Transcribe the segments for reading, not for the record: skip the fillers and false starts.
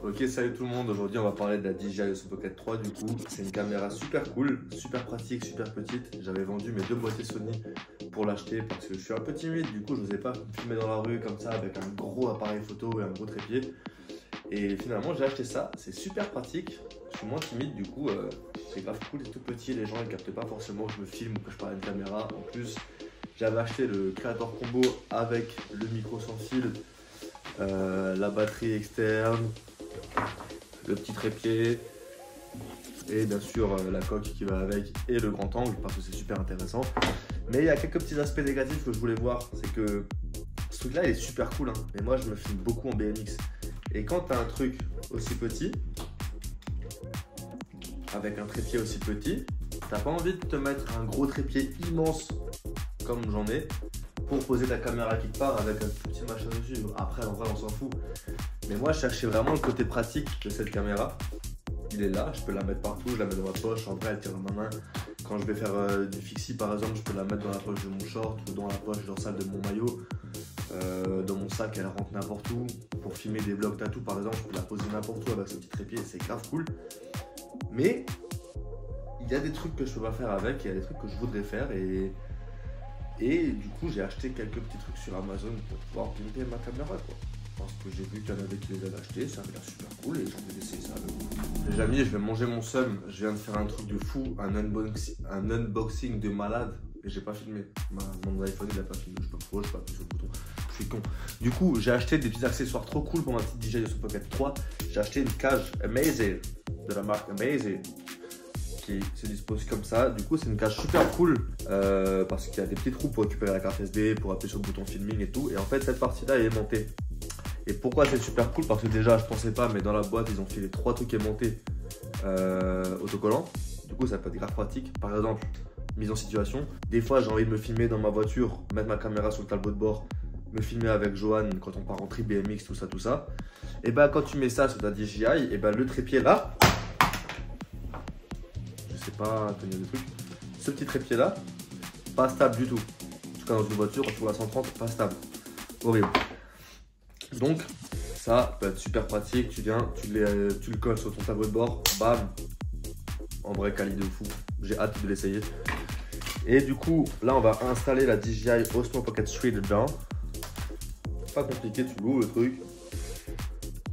Ok, salut tout le monde, aujourd'hui on va parler de la DJI Osmo Pocket 3 du coup. C'est une caméra super cool, super pratique, super petite. J'avais vendu mes deux boîtiers Sony pour l'acheter parce que je suis un peu timide, du coup je n'osais pas filmer dans la rue comme ça avec un gros appareil photo et un gros trépied. Et finalement j'ai acheté ça, c'est super pratique, je suis moins timide du coup, c'est grave cool, c'est tout petit, les gens ils captent pas forcément que je me filme ou que je parle à une caméra. En plus j'avais acheté le Creator Combo avec le micro sans fil, la batterie externe, le petit trépied et bien sûr la coque qui va avec et le grand angle parce que c'est super intéressant. Mais il y a quelques petits aspects négatifs que je voulais voir, c'est que ce truc là il est super cool hein, mais moi je me filme beaucoup en BMX et quand tu as un truc aussi petit avec un trépied aussi petit, t'as pas envie de te mettre un gros trépied immense comme j'en ai pour poser ta caméra quelque part avec un petit machin dessus. Après en vrai on s'en fout, mais moi je cherchais vraiment le côté pratique de cette caméra. Il est là, je peux la mettre partout, je la mets dans ma poche, en vrai elle tient dans ma main. Quand je vais faire du fixie par exemple, je peux la mettre dans la poche de mon short ou dans la poche dorsale de mon maillot. Dans mon sac elle rentre n'importe où. Pour filmer des vlogs tatou par exemple, je peux la poser n'importe où avec ce petit trépied, c'est grave cool. Mais il y a des trucs que je peux pas faire avec, il y a des trucs que je voudrais faire et du coup j'ai acheté quelques petits trucs sur Amazon pour pouvoir pimper ma caméra quoi. Parce que j'ai vu qu'il y en avait qui les avaient achetés, ça avait l'air super cool et j'ai envie d'essayer ça avec vous. Les amis, je vais manger mon seum, je viens de faire un truc de fou, un unboxing de malade et j'ai pas filmé. Mon iPhone il a pas filmé, je sais pas pourquoi, je sais pas appuyer sur le bouton, je suis con. Du coup j'ai acheté des petits accessoires trop cool pour ma petite DJI Osmo Pocket 3. J'ai acheté une cage Amazing de la marque Amazing qui se dispose comme ça. Du coup c'est une cage super cool parce qu'il y a des petits trous pour récupérer la carte SD, pour appuyer sur le bouton filming et tout. Et en fait cette partie là elle est montée. Et pourquoi c'est super cool? Parce que déjà je pensais pas, mais dans la boîte ils ont fait les 3 trucs aimantés autocollants. Du coup ça peut être grave pratique. Par exemple, mise en situation, des fois j'ai envie de me filmer dans ma voiture, mettre ma caméra sur le tableau de bord, me filmer avec Johan quand on part en trip BMX, tout ça. Et bah quand tu mets ça sur ta DJI, et bah le trépied là, je sais pas tenir le truc, ce petit trépied là, pas stable du tout. En tout cas dans une voiture, quand tu vois à 130, pas stable. Horrible. Donc ça peut être super pratique, tu viens, tu le colles sur ton tableau de bord, bam, en vrai quali de fou, j'ai hâte de l'essayer. Et du coup là on va installer la DJI Osmo Pocket 3 dedans, pas compliqué, tu l'ouvres le truc,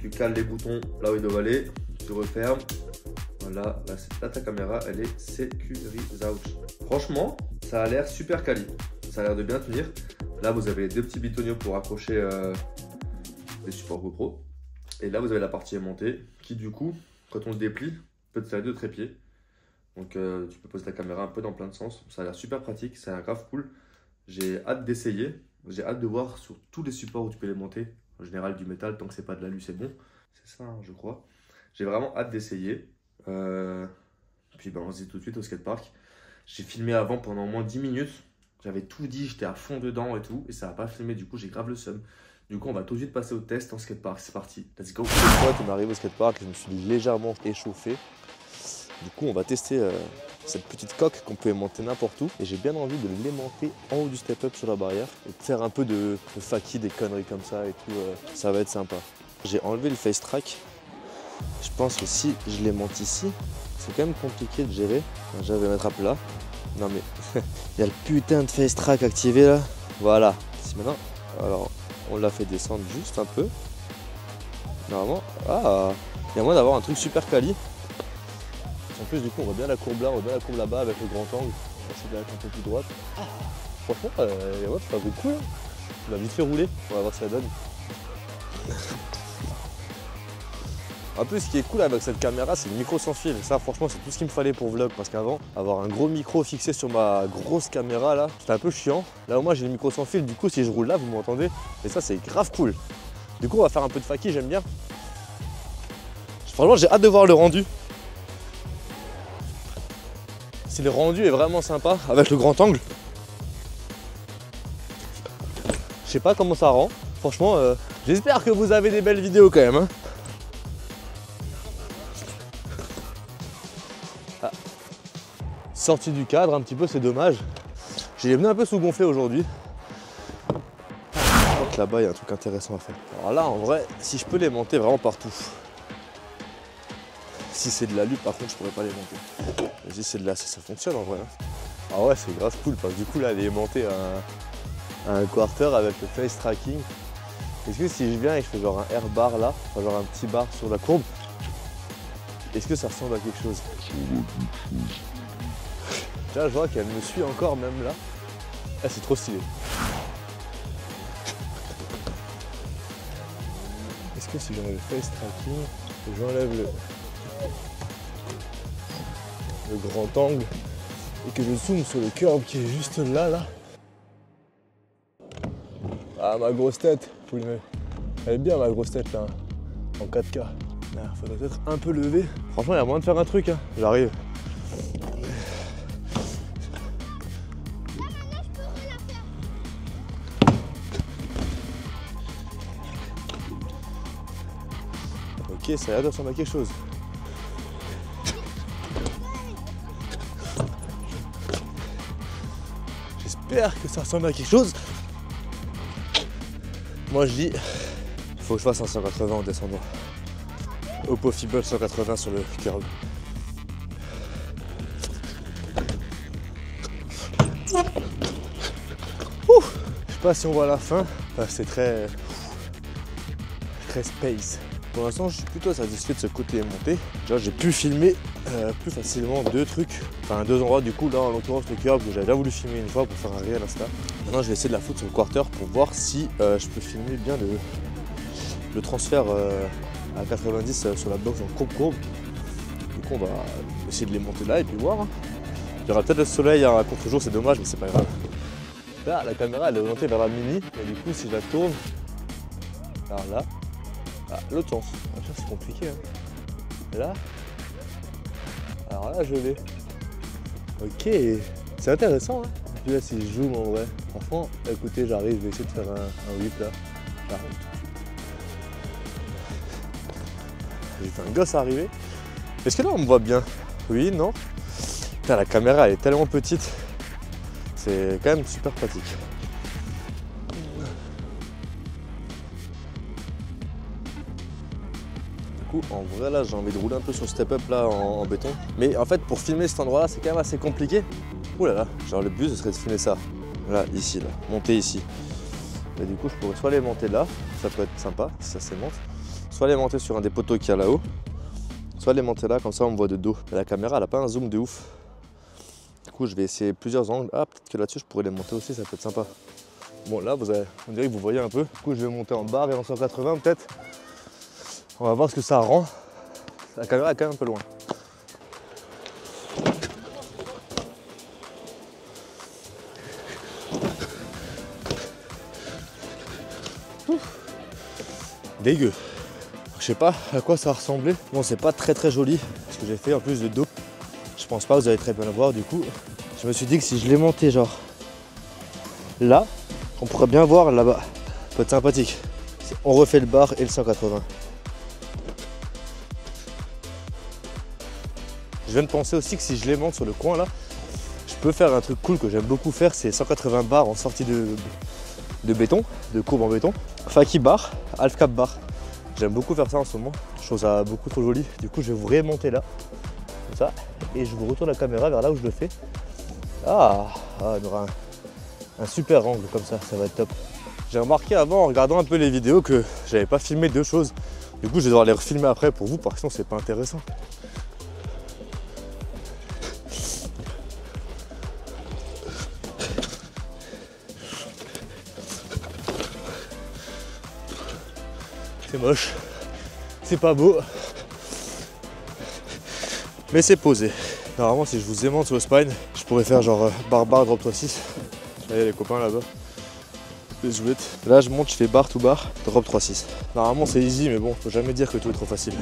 tu cales les boutons là où ils doivent aller, tu refermes, voilà, là ta caméra elle est sécurisée. Franchement ça a l'air super quali, ça a l'air de bien tenir. Là vous avez les deux petits bitonniaux pour accrocher les supports GoPro. Et là vous avez la partie aimantée qui du coup quand on le déplie peut te servir de trépied. Donc tu peux poser ta caméra un peu dans plein de sens. Ça a l'air super pratique, ça a l'air grave cool. J'ai hâte d'essayer, j'ai hâte de voir sur tous les supports où tu peux les monter. En général du métal, tant que c'est pas de l'alu c'est bon. C'est ça hein, je crois. J'ai vraiment hâte d'essayer. Puis ben, on se dit tout de suite au skatepark. J'ai filmé avant pendant au moins 10 minutes. J'avais tout dit, j'étais à fond dedans et tout. Et ça n'a pas filmé, du coup j'ai grave le seum. Du coup, on va tout de suite passer au test en skatepark. C'est parti, let's go. On est arrivé au skatepark, je me suis légèrement échauffé. Du coup, on va tester cette petite coque qu'on peut aimanter n'importe où. Et j'ai bien envie de l'aimanter en haut du step-up sur la barrière et de faire un peu de faki, des conneries comme ça et tout. Ça va être sympa. J'ai enlevé le face track. Je pense que si je l'aimante ici, c'est quand même compliqué de gérer. Déjà, je vais mettre à plat. Non mais, il y a le putain de face track activé là. Voilà. Si maintenant, alors. On l'a fait descendre juste un peu. Normalement, il y a moyen d'avoir un truc super quali. En plus, du coup, on voit bien la courbe là, on voit bien la courbe là-bas avec le grand angle. On va essayer d'aller un peu plus droite. Franchement, ouais, c'est pas beaucoup cool. On va vite fait rouler, on va voir ce que ça donne. En plus, ce qui est cool avec cette caméra, c'est le micro sans fil. Ça, franchement, c'est tout ce qu'il me fallait pour vlog. Parce qu'avant, avoir un gros micro fixé sur ma grosse caméra là, c'était un peu chiant. Là, au moins, j'ai le micro sans fil. Du coup, si je roule là, vous m'entendez. Et ça, c'est grave cool. Du coup, on va faire un peu de faki, j'aime bien. Franchement, j'ai hâte de voir le rendu. Si le rendu est vraiment sympa avec le grand angle. Je sais pas comment ça rend. Franchement, j'espère que vous avez des belles vidéos quand même. Hein. Sorti du cadre un petit peu, c'est dommage. J'ai venu un peu sous-gonflé aujourd'hui. Je crois que là-bas, il y a un truc intéressant à faire. Alors là, en vrai, si je peux les monter vraiment partout. Si c'est de l'alu, par contre, je pourrais pas les monter. Mais si c'est de la, ça fonctionne en vrai. Hein. Ah ouais, c'est grave cool parce que du coup, là, elle est montée à un quarter avec le face tracking. Est-ce que si je viens et que je fais genre un air bar là, enfin genre un petit bar sur la courbe, est-ce que ça ressemble à quelque chose? Là, je vois qu'elle me suit encore même là. Ah, c'est trop stylé. Est-ce que si j'enlève le face tracking, que j'enlève le grand angle et que je zoome sur le curb qui est juste là. Ah, ma grosse tête, elle est bien ma grosse tête là, en 4K. Il faudrait peut-être un peu lever. Franchement, il y a moyen de faire un truc, hein. J'arrive. Ok, ça a l'air de ressembler à quelque chose. J'espère que ça ressemble à quelque chose. Moi je dis, il faut que je fasse un 180 en descendant. Au possible 180 sur le curb. Ouf, je sais pas si on voit la fin, enfin, c'est très space. Pour l'instant, je suis plutôt satisfait de ce côté monté. Déjà, j'ai pu filmer plus facilement deux trucs, enfin deux endroits du coup. Là, en l'occurrence, le curb que j'avais déjà voulu filmer une fois pour faire un réel Insta. Maintenant, je vais essayer de la foutre sur le quarter pour voir si je peux filmer bien le transfert à 90 sur la box en courbe. Du coup, on va essayer de les monter là et puis voir. Il y aura peut-être le soleil à contre-jour, c'est dommage, mais c'est pas grave. Là, la caméra, elle est orientée vers la mini. Et du coup, si je la tourne, alors là, l'autre sens. C'est compliqué. Hein. Et là, alors là, je l'ai. Ok, c'est intéressant. Hein. Et puis là, si je zoome en vrai, franchement, écoutez, j'arrive, je vais essayer de faire un whip là. J'arrive. J'ai fait un gosse arriver. Est-ce que là, on me voit bien? Oui, non? Putain, la caméra, elle est tellement petite. C'est quand même super pratique. En vrai là j'ai envie de rouler un peu sur le step up là en béton. Mais en fait pour filmer cet endroit là c'est quand même assez compliqué. Ouh là là, genre le but ce serait de filmer ça. Là, ici, là, monter ici. Et du coup je pourrais soit les monter là, ça peut être sympa si ça s'émonte. Soit les monter sur un des poteaux qu'il y a là-haut. Soit les monter là, comme ça on me voit de dos. Et la caméra elle a pas un zoom de ouf. Du coup je vais essayer plusieurs angles. Ah peut-être que là-dessus je pourrais les monter aussi, ça peut être sympa. Bon là on dirait que vous voyez un peu. Du coup je vais monter en barre et en 180 peut-être. On va voir ce que ça rend. La caméra est quand même un peu loin. Ouf. Dégueu. Je sais pas à quoi ça ressemblait. Bon, c'est pas très joli ce que j'ai fait en plus de dos. Je pense pas que vous allez très bien le voir. Du coup, je me suis dit que si je l'ai monté genre là, on pourrait bien voir là-bas. Ça peut être sympathique. On refait le bar et le 180. Je viens de penser aussi que si je les monte sur le coin là, je peux faire un truc cool que j'aime beaucoup faire, c'est 180 bars en sortie de béton, de courbe en béton. Faki bar, half cap bar. J'aime beaucoup faire ça en ce moment, je trouve ça beaucoup trop joli. Du coup je vais vous remonter là, comme ça, et je vous retourne la caméra vers là où je le fais. On aura un super angle comme ça va être top. J'ai remarqué avant en regardant un peu les vidéos que j'avais pas filmé deux choses. Du coup je vais devoir les refilmer après pour vous, parce que sinon c'est pas intéressant. C'est moche, c'est pas beau, mais c'est posé. Normalement si je vous aimante sur le spine, je pourrais faire genre bar drop 3-6. Regardez les copains là-bas, les jouettes. Là je monte, je fais bar to bar, drop 3-6. Normalement c'est easy, mais bon, faut jamais dire que tout est trop facile.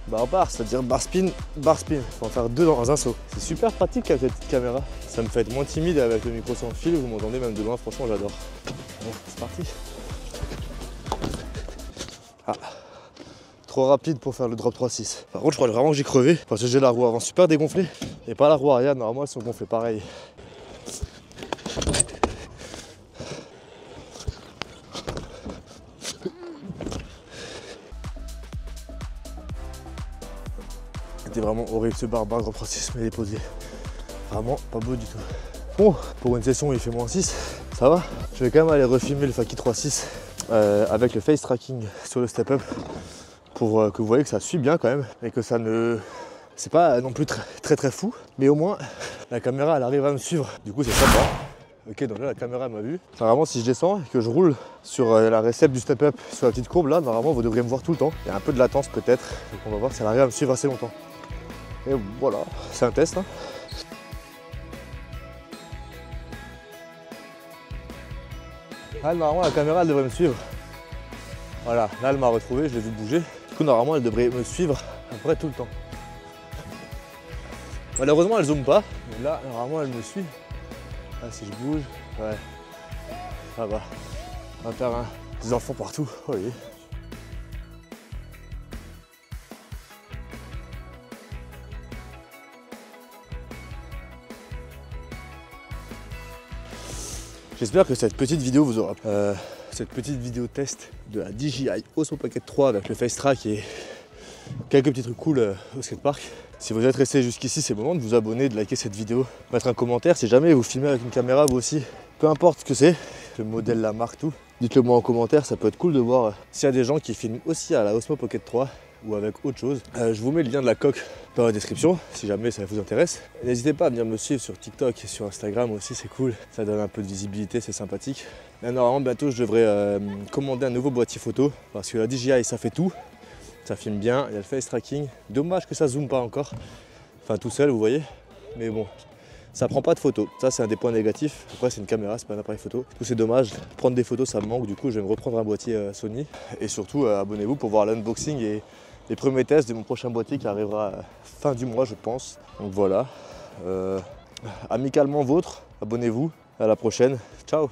Bar, c'est-à-dire bar spin, faut en faire deux dans un saut. C'est super pratique avec cette petite caméra. Ça me fait être moins timide avec le micro sans fil, vous m'entendez même de loin, franchement j'adore. Bon, c'est parti. Trop rapide pour faire le drop 3-6. Par contre je crois vraiment que j'ai crevé parce que j'ai la roue avant super dégonflée et pas la roue arrière, normalement elles sont gonflées pareil. C'était vraiment horrible ce barbare, grand Francis me l'est posé. Vraiment pas beau du tout. Bon, pour une session où il fait -6, ça va. Je vais quand même aller refilmer le Faki 3.6 avec le face tracking sur le step up pour que vous voyez que ça suit bien quand même et que ça ne... C'est pas non plus très fou, mais au moins la caméra elle arrive à me suivre. Du coup c'est sympa. Ok, donc là la caméra m'a vu. Enfin, vraiment si je descends et que je roule sur la récep du step up sur la petite courbe là, normalement vous devriez me voir tout le temps. Il y a un peu de latence peut-être, donc on va voir si elle arrive à me suivre assez longtemps. Et voilà, c'est un test. Hein. Ah, normalement la caméra elle devrait me suivre. Voilà, là elle m'a retrouvé, je l'ai vu bouger. Du coup normalement elle devrait me suivre à peu près tout le temps. Malheureusement elle zoome pas, mais là normalement elle me suit. Là si je bouge, ouais, ça va. On va faire des enfants partout, oui. J'espère que cette petite vidéo vous aura plu. Cette petite vidéo test de la DJI Osmo Pocket 3 avec le Face Track et quelques petits trucs cool au skatepark. Si vous êtes resté jusqu'ici, c'est le moment de vous abonner, de liker cette vidéo, mettre un commentaire si jamais vous filmez avec une caméra vous aussi. Peu importe ce que c'est, le modèle, la marque, tout. Dites-le moi en commentaire, ça peut être cool de voir s'il y a des gens qui filment aussi à la Osmo Pocket 3 ou avec autre chose. Je vous mets le lien de la coque dans la description si jamais ça vous intéresse. N'hésitez pas à venir me suivre sur TikTok et sur Instagram aussi, c'est cool. Ça donne un peu de visibilité, c'est sympathique. Là, normalement bientôt je devrais commander un nouveau boîtier photo parce que la DJI ça fait tout. Ça filme bien, il y a le face tracking. Dommage que ça zoome pas encore. Enfin tout seul vous voyez. Mais bon, ça prend pas de photos. Ça c'est un des points négatifs. Après c'est une caméra, c'est pas un appareil photo. Du coup c'est dommage. Prendre des photos ça me manque. Du coup je vais me reprendre un boîtier Sony. Et surtout abonnez-vous pour voir l'unboxing et les premiers tests de mon prochain boîtier qui arrivera fin du mois je pense. Donc voilà. Amicalement vôtre, abonnez-vous. À la prochaine. Ciao.